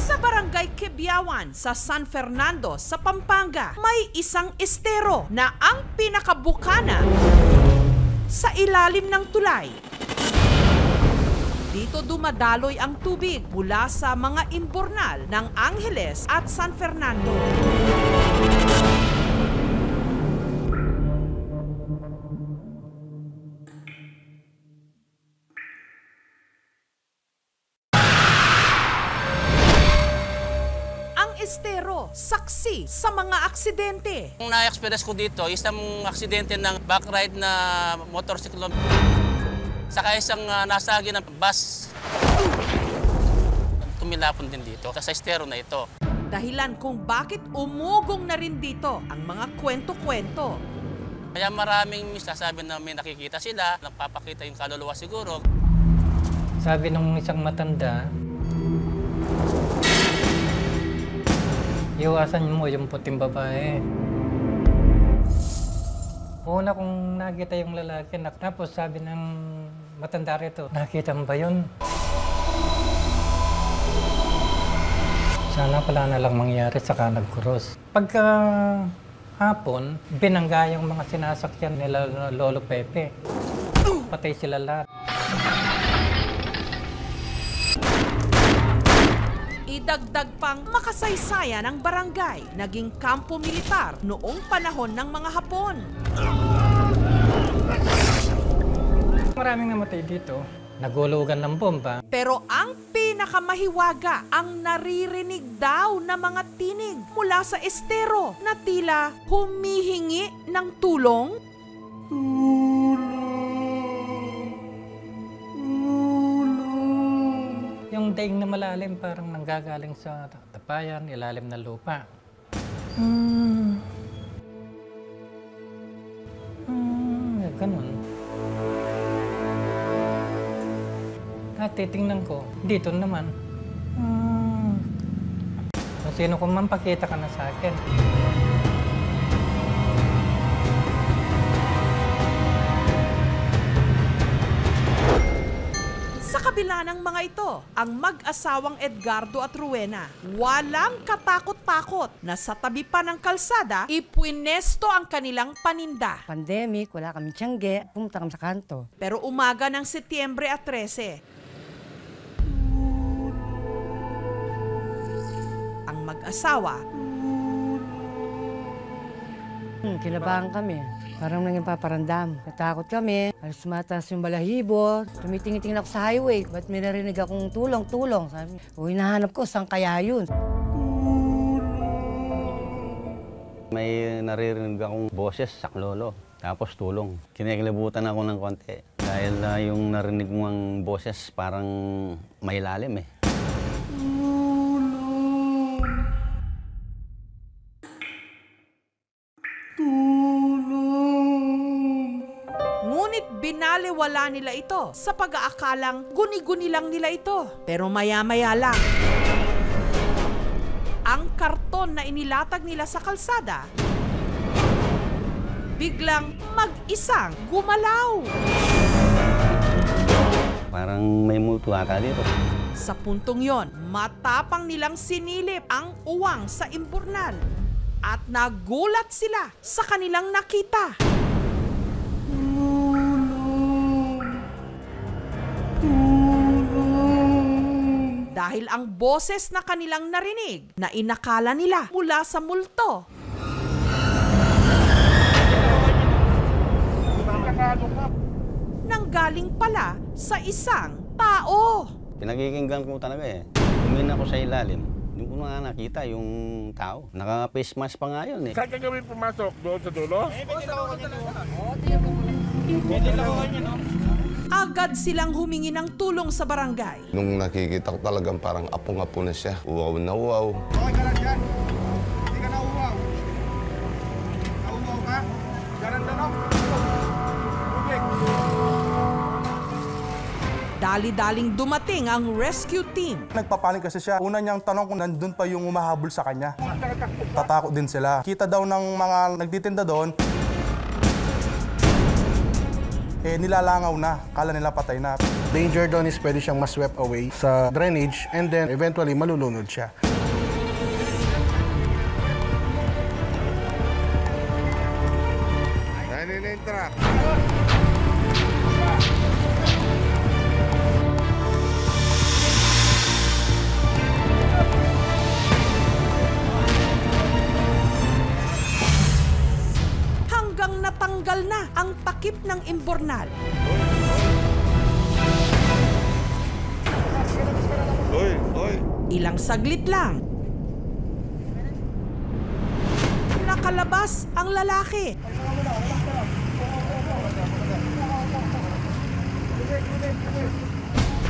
Sa Barangay Quebiawan sa San Fernando sa Pampanga, may isang estero na ang pinakabukana sa ilalim ng tulay. Dito dumadaloy ang tubig mula sa mga imburnal ng Angeles at San Fernando. Estero, saksi sa mga aksidente. Ang na-experience ko dito, isang aksidente ng backride na motorsiklo. Saka isang nasagi ng bus. Tumilapon din dito sa estero na ito. Dahilan kung bakit umugong na rin dito ang mga kwento-kwento. Kaya maraming sasabi na may nakikita sila, nagpapakita yung kaluluwa siguro. Sabi ng isang matanda, iwasan mo yung puting babae. Una kong nakita yung lalaki, tapos sabi ng matanda rito, nakita mo ba yun? Sana pala na lang mangyari, saka nag-cross. Pagka hapon, binangga yung mga sinasakyan nila Lolo Pepe. Patay sila lahat. Idagdag pang makasaysayan ng barangay, naging kampo militar noong panahon ng mga Hapon. Maraming namatay dito. Nagulugan ng bomba. Pero ang pinakamahiwaga ang naririnig daw na mga tinig mula sa estero na tila humihingi ng tulong. Yung daing na malalim parang nanggagaling sa tapayan, ilalim na lupa. Ganun. At titingnan ko, dito naman. Kung sino kung mampakita ka na sa akin. Sa kabila ng mga ito, ang mag-asawang Edgardo at Rowena, walang katakot-takot na sa tabi pa ng kalsada, ipwinesto ang kanilang paninda. Pandemic, wala kaming tiyangge, pumunta kami sa kanto. Pero umaga ng Setyembre 13, ang mag-asawa, Kinabahan kami. Parang nanging paparandam. Natakot kami. Alas mataas yung balahibo. Tumitingin-tingin ako sa highway. Ba't may narinig akong tulong-tulong? Sabi, hinahanap ko, saan kaya yun? May naririnig akong boses, saklolo. Tapos tulong. Kinikilabutan ako ng konti. Dahil yung narinig mong boses parang may lalim eh. Ngunit binaliwala nila ito sa pag-aakalang guni-guni lang nila ito. Pero maya-maya lang, ang karton na inilatag nila sa kalsada, biglang mag-isang gumalaw. Parang may multo ata dito. Sa puntong yon, matapang nilang sinilip ang uwang sa imburnal at nagulat sila sa kanilang nakita. Dahil ang boses na kanilang narinig na inakala nila mula sa multo, nanggaling pala sa isang tao. Pinagkikinggan ko talaga eh. Tumingin ako sa ilalim. Hindi ko nga nakita yung tao. Naka-face mask pa nga yun eh. Saan ka kami pumasok? Doon sa dulo? Agad silang humingi ng tulong sa barangay. Nung nakikita ko talagang parang apong-apo na siya. Uwaw na uwaw. Okay ka lang dyan. Hindi ka na uwaw. Nauwaw ka? Ganun na no? Tubig. Dali-daling dumating ang rescue team. Nagpapanik kasi siya. Una niyang tanong kung nandun pa yung umahabol sa kanya. Tatakot din sila. Kita daw ng mga nagtitinda doon, nilalangaw na. Kala nila patay na. Danger doon is pwede siyang ma-swept away sa drainage and then eventually malulunod siya. Truck. Hanggang natanggal na ang takip ng imbornal. Ilang saglit lang. Nakalabas ang lalaki.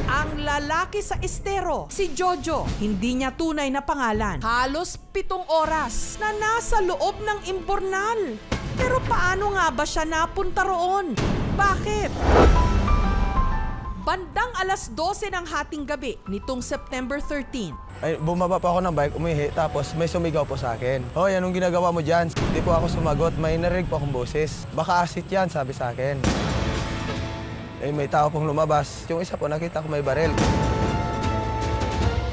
Ang lalaki sa estero, si Jojo, hindi niya tunay na pangalan. Halos 7 oras na nasa loob ng imbornal. Pero paano nga ba siya napunta roon? Bakit? Bandang alas 12 ng hating gabi nitong September 13. Ay, bumaba pa ako ng bike, umihi, tapos may sumigaw po sa akin. Hoy, anong ginagawa mo dyan? Hindi po ako sumagot, may narinig po akong boses. Baka asit yan, sabi sa akin. Eh, may tao pong lumabas. Yung isa po, nakita ko may barel.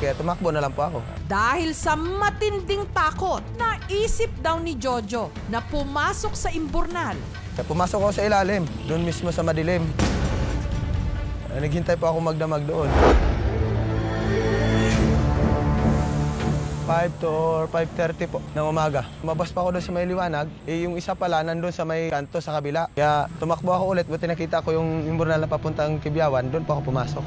Kaya tumakbo na lang po ako. Dahil sa matinding takot, naisip daw ni Jojo na pumasok sa imbornal. Kaya pumasok ako sa ilalim, doon mismo sa madilim. Naghintay po ako magdamag doon. 5 to or 5:30 po ng umaga. Lumabas pa ako doon sa may liwanag. Yung isa pala nandun sa may kanto sa kabila. Kaya tumakbo ako ulit. Buti nakita ko yung imbornal na papuntang Kibiawan. Doon pa ako pumasok.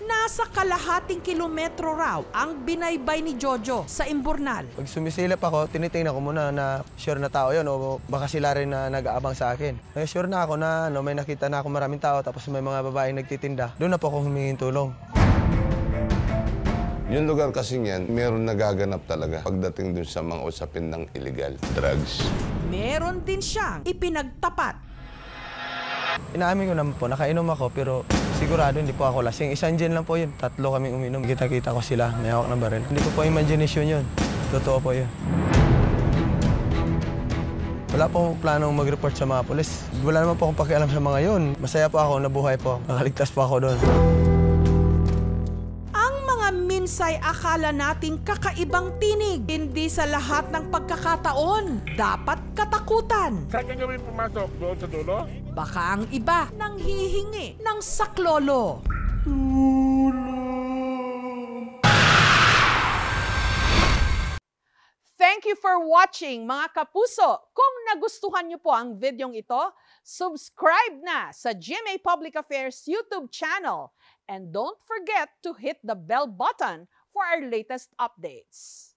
Nasa kalahating kilometro raw ang binaybay ni Jojo sa imbornal. Pag sumisilip ako, tinitingnan ko muna na sure na tao yun o baka sila rin na nag-aabang sa akin. Sure na ako na may nakita na ako maraming tao tapos may mga babaeng nagtitinda. Doon na po ako humingin tulong. Yung lugar kasing yan, meron nagaganap talaga pagdating dun sa mga usapin ng illegal drugs. Meron din siyang ipinagtapat. Inaamin ko naman po, nakainom ako pero sigurado hindi po ako lasing. Isang gin lang po yun. 3 kaming uminom. Kita-kita ko sila, may hawak na baril. Hindi ko po imagination yun. Totoo po yun. Wala po planong mag-report sa mga pulis. Wala naman po akong pakialam sa mga yun. Masaya po ako, nabuhay po. Nakaligtas po ako doon. Minsay akala nating kakaibang tinig. Hindi sa lahat ng pagkakataon dapat katakutan. Saan ka gawin pumasok? Doon sa dulo? Baka ang iba nang hihingi ng saklolo. Thank you for watching, mga kapuso. Kung nagustuhan niyo po ang videong ito, subscribe na sa GMA Public Affairs YouTube channel. And don't forget to hit the bell button for our latest updates.